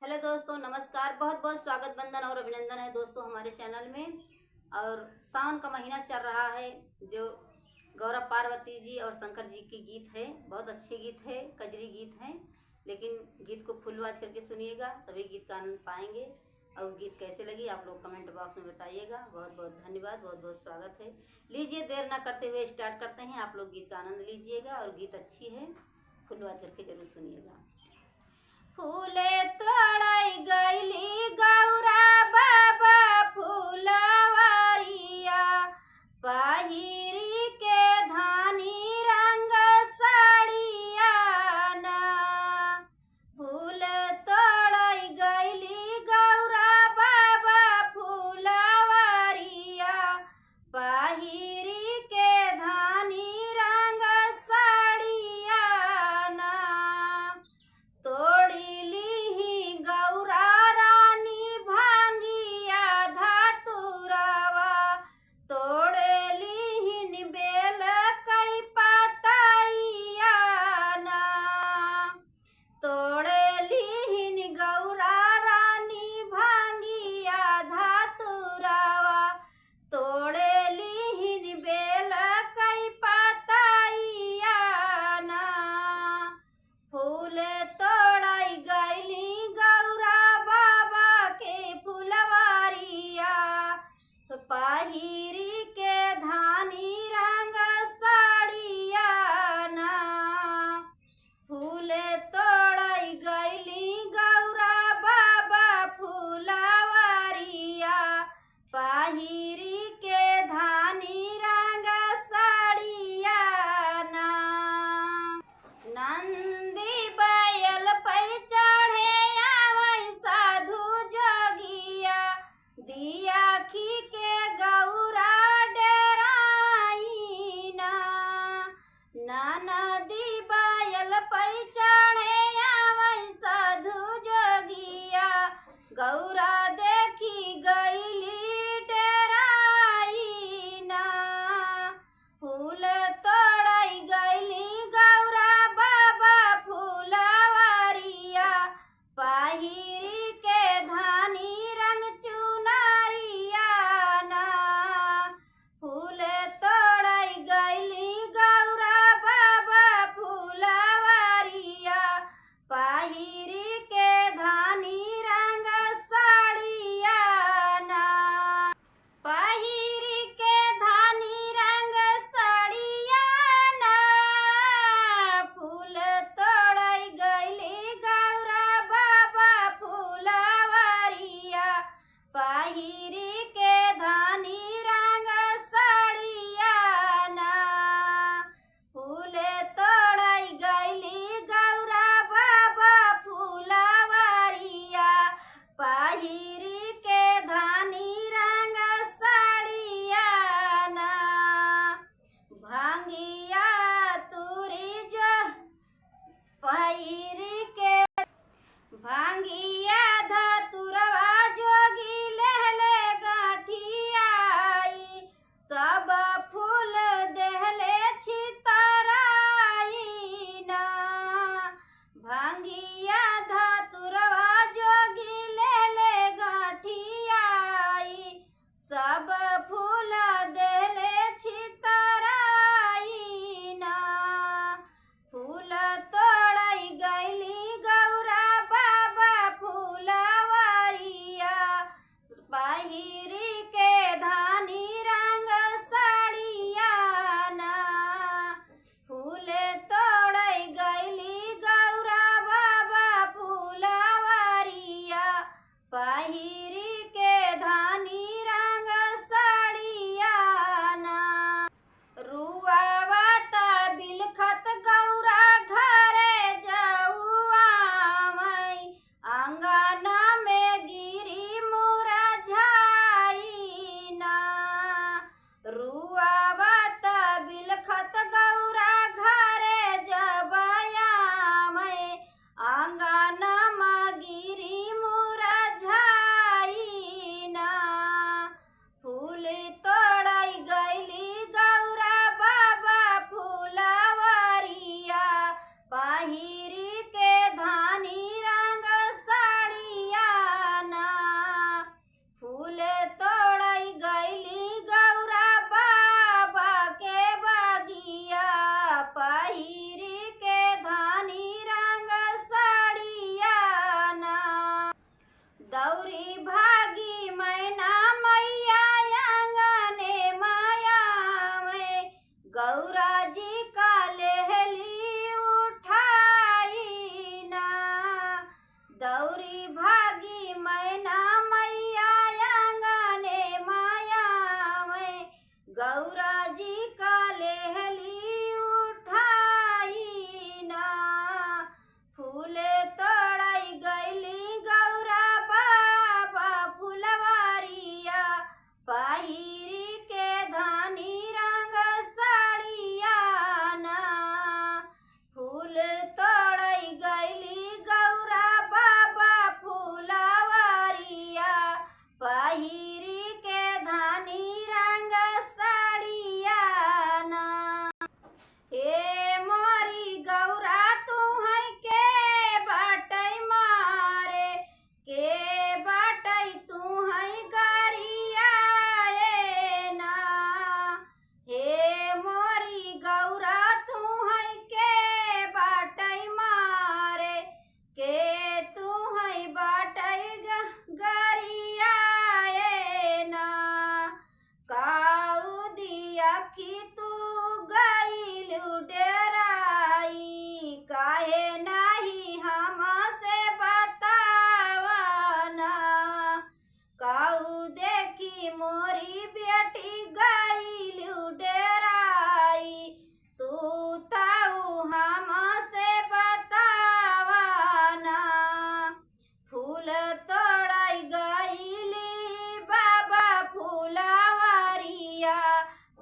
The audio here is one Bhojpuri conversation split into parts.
हेलो दोस्तों, नमस्कार। बहुत बहुत स्वागत, वंदन और अभिनंदन है दोस्तों हमारे चैनल में। और सावन का महीना चल रहा है, जो गौरव पार्वती जी और शंकर जी की गीत है। बहुत अच्छी गीत है, कजरी गीत है, लेकिन गीत को फुल आवाज करके सुनिएगा, तभी गीत का आनंद पाएंगे। और गीत कैसे लगी आप लोग कमेंट बॉक्स में बताइएगा। बहुत बहुत धन्यवाद, बहुत बहुत स्वागत है। लीजिए, देर ना करते हुए स्टार्ट करते हैं। आप लोग गीत का आनंद लीजिएगा और गीत अच्छी है, फुल आवाज करके जरूर सुनिएगा। फूले तोड़ाई गईली गौरा बाबा फूलवारिया, पहिरी के धानी रंग साड़िया ना। फूल तोड़ाई गईली गौरा बाबा फूलवारिया, पहिरी के धानी रंग साड़िया ना। तोड़ी ली गौरा रानी भांगिया धातुरवा, तोड़े ली बेल कई पतैया ना। तोड़े ली गौरा रानी भांगिया धातुरवा, तोड़े ली बेल कई पतैया ना। फूल तोड़ाई गईली गौरा बाबा के फुलवारिया, पहिरी के धानी रंग साड़िया ना। फूल तोड़ाई गईली गौरा बाबा फुलवारिया, पहिरी के धानी रंग साड़िया ना। नंदी बैल पे चढ़े आवै साधु जोगिया, दिया खी के गौरा डेराई ना। नदी बैल पे चढ़े आवै साधु जोगिया, गौरा देखी गईली डेराई ना। फूल तोड़ाई गईली गौरा बाबा फुलवारिया, पहिरी के धानी रंग चुनरिया ना। फूल तोड़ाई गईली गौरा बाबा फुलवारिया, पहिरी के धानी रंग साड़िया ना। पहिरी के धानी रंग साड़िया ना। फूल तोड़ाई गईली गौरा बाबा फुलवारिया, पहिरी के धानी रंग साड़िया ना। फूल तोड़ाई गईली गौरा बाबा फुलवारिया, पहिरी के धानी रंग साड़िया ना। भांगिया तुरी जो पहिरी के, भांगिया धतुरवा जोगी लेहले गाठियाई, सब फूल देहले छितराई ना। भांगिया धतुरवा जोगी लेहले गाठियाई, सब फूल देहले छितराई ना। फूल तोड़ाई गईली गौरा बाबा फुलवारिया, पहिरी के धानी रंग साड़िया ना। फूल तोड़ाई गईली गौरा बाबा फुलवारिया, पहिरी के धानी रंग साड़िया ना। रुआवता बिलखत गौरा घरे जाऊआवै, आंगना में गिरी मुरझाई ना। रुआवता बिलखत गौरा घरे जबयामै, आंगना में गिरी मुरझाई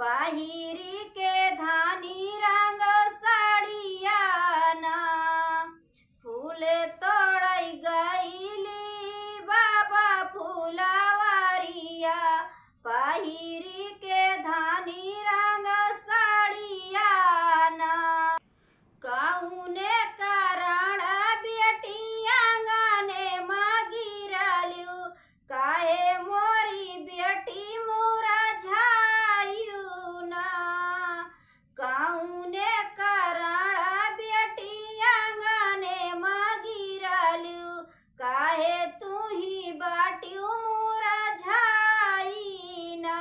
पहिरी के धानी रंग साड़िया ना फूल तोड़ई गईली बाबा फूलवारिया पहिरी के धानी रंग साड़िया ना कौने कारण बेटिया गाने मगिरलू काहे मोरी बेटी मोरा झायू ना कौने कारण बेटिया गाने मगिरलू काहे तू ही बाटियू मोरा झाई ना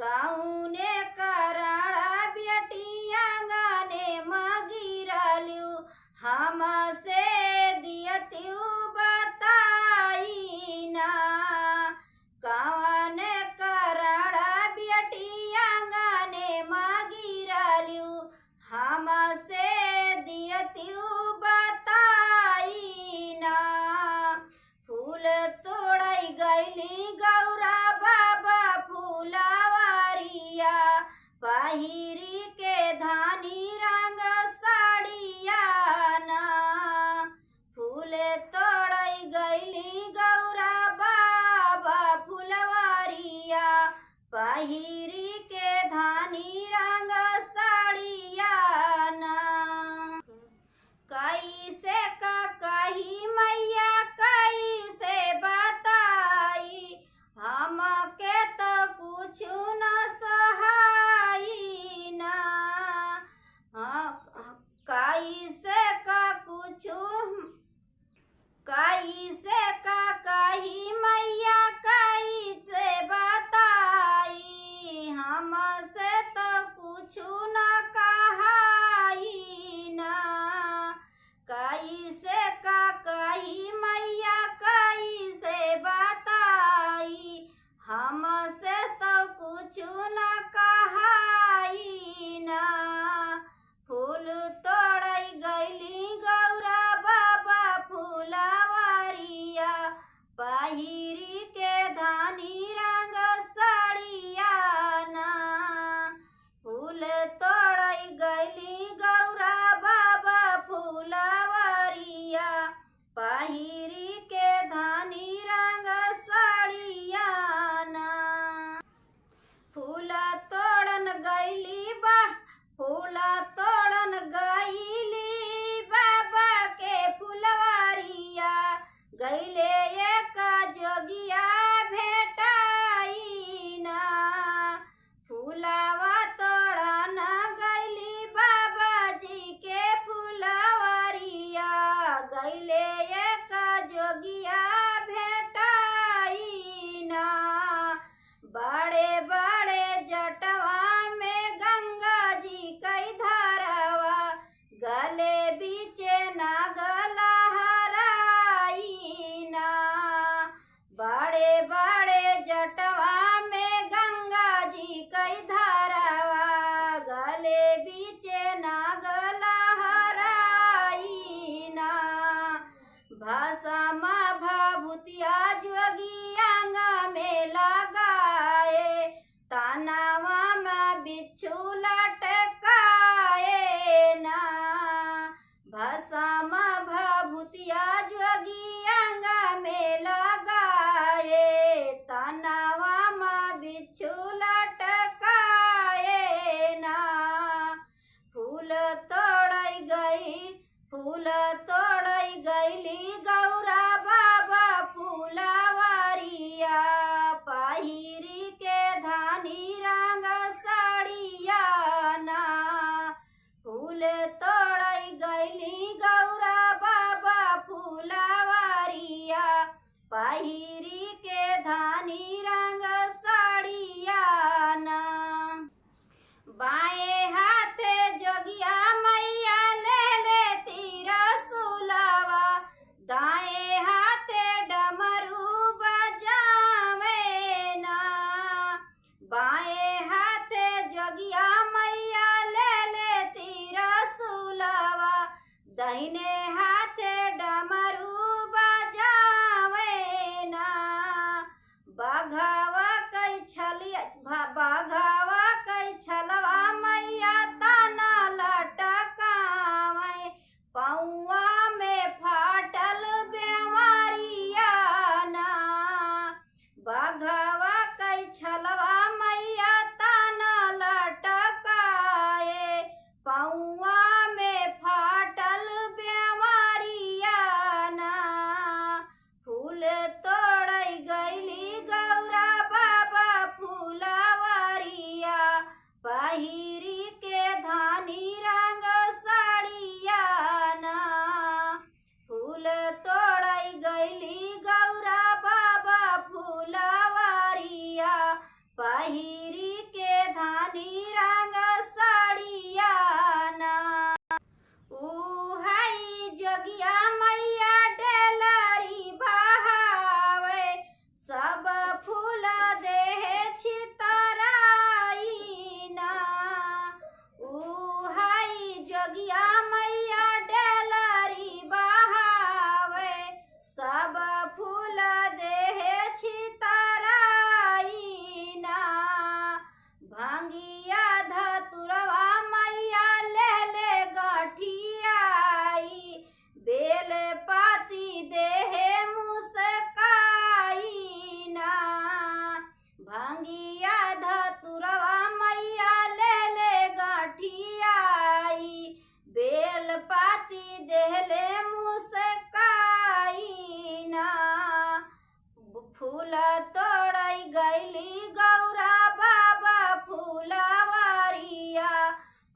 कौने कारण बेटिया गाने मगिरलू हमसे दियत्यू बताई ना कौन कारण बेटिया गाने मगिरलू हमसे दियत्यू बताई ना फूल तोड़ई गईली गौरा बाबा फूलवारिया पहिरी के धानी रंग साड़िया ना फूल तोड़ई गईली गौरा बाबा फूलवारिया पहिरी के धानी रंग साड़िया ना कैसे का कही मैया कैसे बताई हमके तो कुछ न सहाई ना कैसे का कुछ कैसे का कही मैया कैसे बताई हमसे तो कुछ न कहाई ना कैसे का कही मैया कैसे बताई हमसे तो कुछ न कहाई ना फूल तोड़ई गईली गौरा बाबा फूलवारिया पहिरी के धानी रंग साड़िया ना फूल तोड़ई गईली गौरा बाबा फूलवारिया पहिरी के धानी रंग साड़िया ना फूल तोड़न गईली बा फूल तोड़न गईली बाबा के फुलवारिया गईले एक जोगिया भेटाई ना फूलवा तोड़न गईली बाबा जी के फुलवारिया गईले एक जोगिया भेटाई ना बड़े बड़े जटवा में गंगा जी कई धारावा गले बीचे नागला हराई ना बड़े बड़े जटवा में गंगा जी कई धारावा गले बीचे नागला हराई ना भाषा भाभूतिया जोगियांगा में लगाए तानावा में बिच्छू लटकाए ना भाषा भाभूतिया जोगियांगा में लगाए तानावा में बिच्छू लटकाए ना फूल तोड़ई गईली गौरा बाबा फूलवारिया पहिरी के धानी रंग साड़िया ना फूल तोड़ई गईली गौरा बाबा फूलवारिया पहिरी के धानी रंग साड़िया ना बाएं हाथे जोगिया मैया ले लेती रसूलवा दाएं हाथे डमरू बजावे ना बाएं हाथे जोगिया मैया ले लेती रसूलवा दाहिने हाथे डमरू बजावे ना बाघावा कई छलिया बाघावा फूल तोड़ई गईली गौरा बाबा फूलवारिया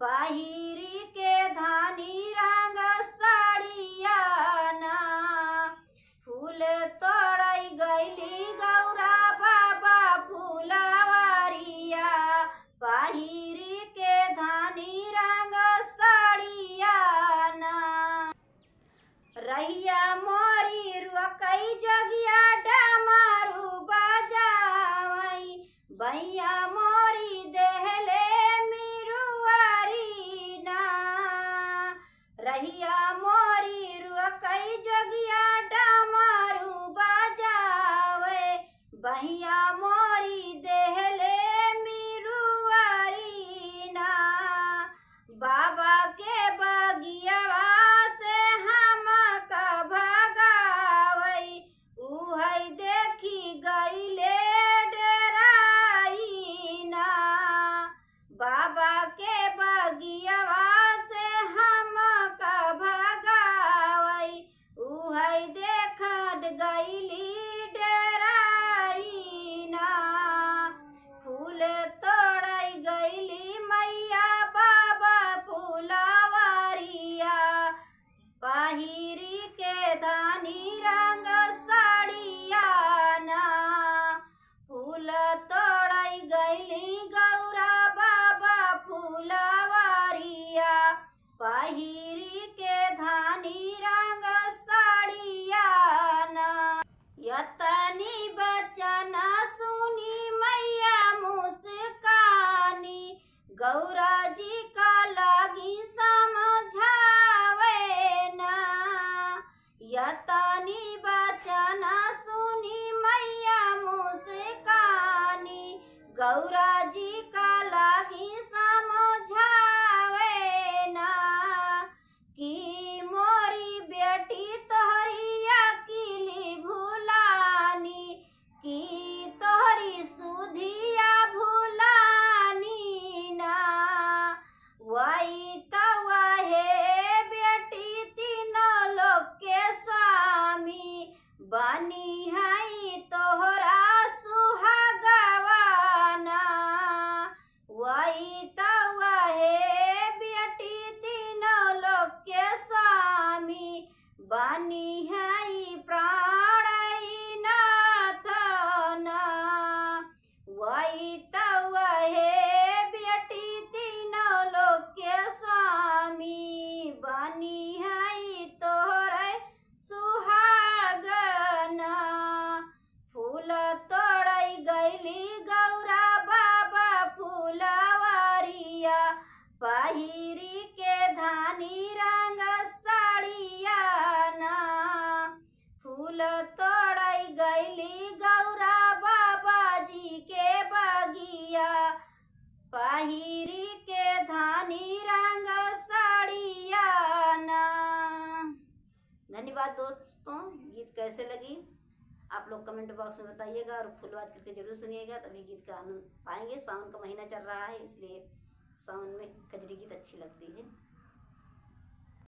पहिरी के धानी रंग साड़िया ना। फूल तोड़ई गईली गौरा बाबा फूलवारिया पहिरी के धानी रंग साड़िया ना। रहिया मोरी रुकई जगिया डमरू बजावई भैया मोरी देहले मिरुआरी ना। रहिया मोरी रुकई जगिया डमरू बजावे भैया मोरी देहले मिरुआरी ना। बाबा के बगियावा से हम भगावई उहई देखी गईले डेराई ना। बाबा के बगियावा से हम भगावई उहई देख गईली डेराई ना। फूल तोड़ई गईली मैया बाबा फूलवारिया पहिरी के धानी रंग साड़िया ना। फूल तोड़ई गईली गौरा बाबा फूलवारिया पहिरी के धानी रंग साड़िया ना। यतनी बचना सुनी मैया मुस्कानी गौरा जी का लागी समझावे ना। यतनी बचना सुनी मैया मुस्कानी गौरा जी का लागी समझावे ना। कि मोरी बेटी तोहरी अकेली भुलानी कि तोहरी सुधिया भुलानी ना। वही तवा है बेटी तीनों लोग के स्वामी बनी है तोहरा सुहागवाना। वही तवा है बेटी तीनों लोग के स्वामी बनी है प्राणनाथ ना। वही तवा है बेटी तीनों लोग के स्वामी बनी है तोहरे सुहागना। फूल तोड़ई गईली गौरा बाबा फूलवारिया पहिरी के धानी रंग साड़िया ना। फूल तोड़ई गईली गौरा बाबा जी के बगिया पहिरी के धानी रंग साड़िया ना। धन्यवाद दोस्तों। गीत कैसे लगी आप लोग कमेंट बॉक्स में बताइएगा और फुल वॉच करके जरूर सुनिएगा तभी गीत का आनंद पाएंगे। सावन का महीना चल रहा है इसलिए सावन में कजरी गीत अच्छी लगती है।